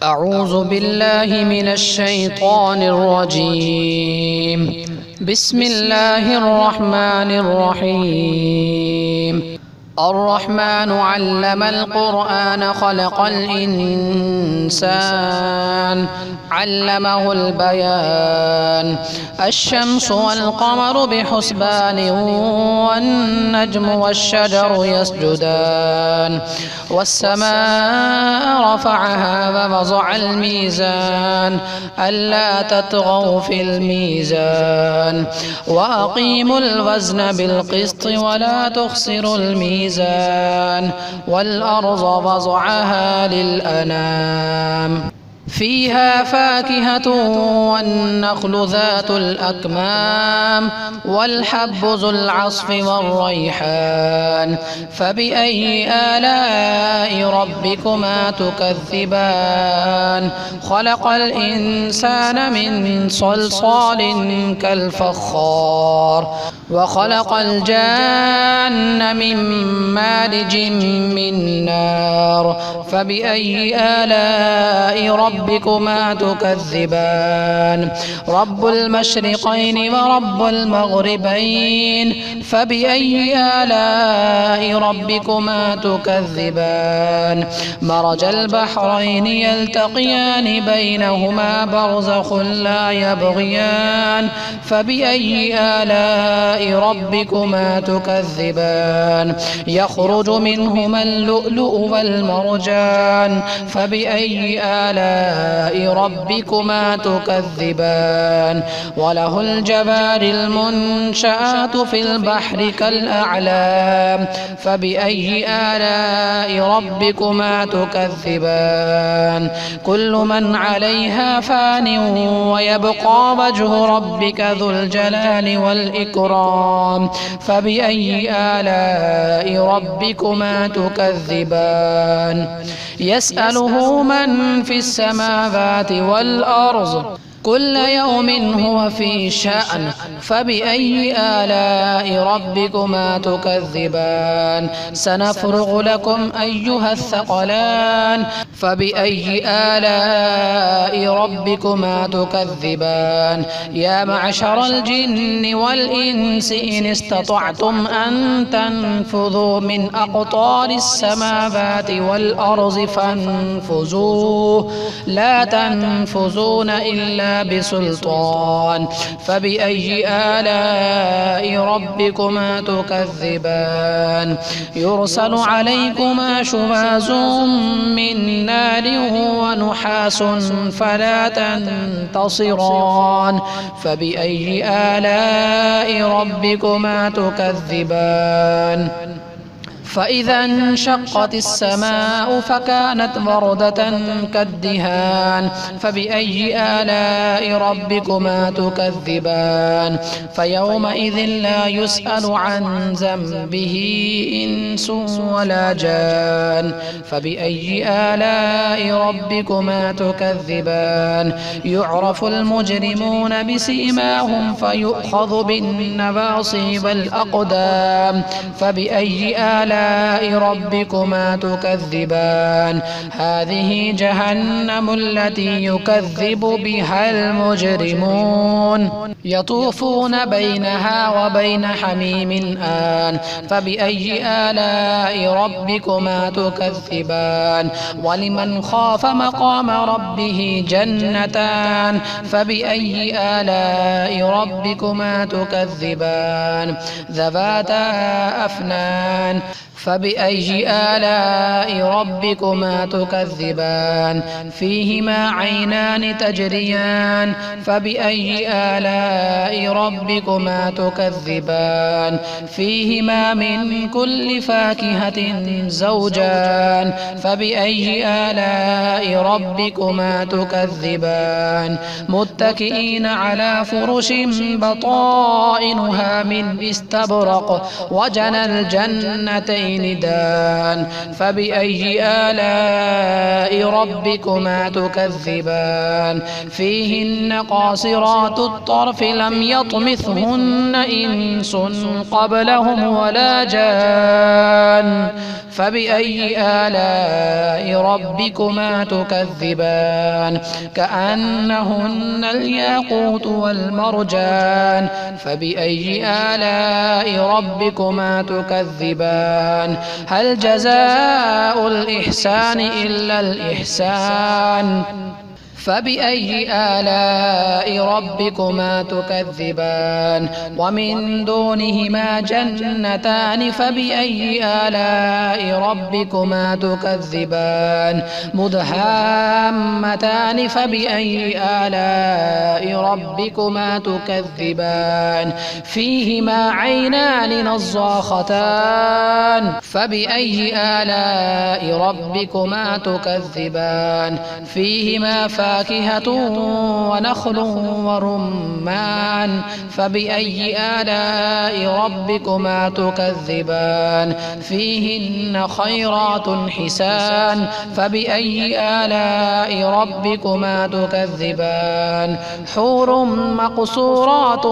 أعوذ بالله من الشيطان الرجيم. بسم الله الرحمن الرحيم. الرحمن علم القرآن خلق الإنسان علمه البيان. الشمس والقمر بحسبان والنجم والشجر يسجدان والسماء رفعها ووضع الميزان ألا تطغوا في الميزان وأقيموا الوزن بالقسط ولا تخسروا الميزان والأرض وضعها للأنام فيها فاكهة والنخل ذات الأكمام والحب ذو العصف والريحان فبأي آلاء ربكما تكذبان. خلق الإنسان من صلصال كالفخار وخلق الجان من مارج من نار فبأي آلاء ربكما تكذبان. رب المشرقين ورب المغربين فبأي آلاء ربكما تكذبان. مرج البحرين يلتقيان بينهما برزخ لا يبغيان فبأي آلاء ربكما تكذبان. يخرج منهما اللؤلؤ والمرجان فبأي آلاء ربكما تكذبان. وله الجوار المنشآت في البحر كالأعلام فبأي آلاء ربكما تكذبان. كل من عليها فان ويبقى وجه ربك ذو الجلال والإكرام فبأي آلاء ربكما تكذبان. يسأله من في السماوات والأرض كل يوم هو في شأن فبأي آلاء ربكما تكذبان. سنفرغ لكم أيها الثقلان فبأي آلاء ربكما تكذبان. يا معشر الجن والإنس إن استطعتم أن تنفذوا من أقطار السماوات والأرض فانفذوا لا تنفذون إلا بسلطان فبأي آلاء ربكما تكذبان. يرسل عليكما شواظ من نار ونحاس فلا تنتصران فبأي آلاء ربكما تكذبان. فإذا انشقت السماء فكانت وردة كالدهان فبأي آلاء ربكما تكذبان. فيومئذ لا يسأل عن ذنبه إنس ولا جان فبأي آلاء ربكما تكذبان. يعرف المجرمون بسيماهم فيؤخذ بالنواصي والأقدام فبأي آلاء ربكما تكذبان. هذه جهنم التي يكذب بها المجرمون يطوفون بينها وبين حميم آن فبأي آلاء ربكما تكذبان. ولمن خاف مقام ربه جنتان فبأي آلاء ربكما تكذبان. ذواتا أفنان فبأي آلاء ربكما تكذبان. فيهما عينان تجريان فبأي آلاء ربكما تكذبان. فيهما من كل فاكهة زوجان فبأي آلاء ربكما تكذبان. متكئين على فرش بطائنها من استبرق وجنى الجنتين هاتين دان فبأي آلاء ربكما تكذبان فيهن قاصرات الطرف لم يطمثهن إنس قبلهم ولا جان فبأي آلاء ربكما تكذبان كأنهن الياقوت والمرجان فبأي آلاء ربكما تكذبان هل جزاء الإحسان إلا الإحسان فبأي آلاء ربكما تكذبان ومن دونهما جنتان فبأي آلاء ربكما تكذبان مدهامتان فبأي آلاء ربكما تكذبان فيهما عينان نضاختان فبأي آلاء ربكما تكذبان فيهما فاكهة ونخل ورمان فبأي آلاء ربكما تكذبان فيهن خيرات حسان فبأي آلاء ربكما تكذبان حور مقصورات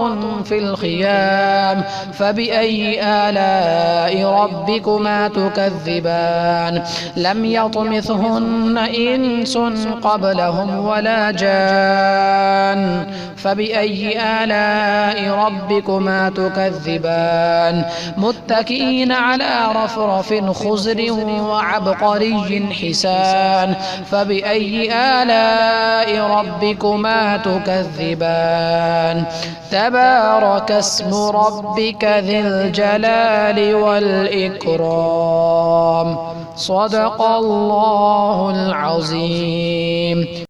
في الخيام فبأي آلاء ربكما تكذبان لم يطمثهن إنس قبلهم ولا جان فبأي آلاء ربكما تكذبان متكئين على رفرف خضر وعبقري حسان فبأي آلاء ربكما تكذبان تبارك اسم ربك ذي الجلال والإكرام صدق الله العظيم.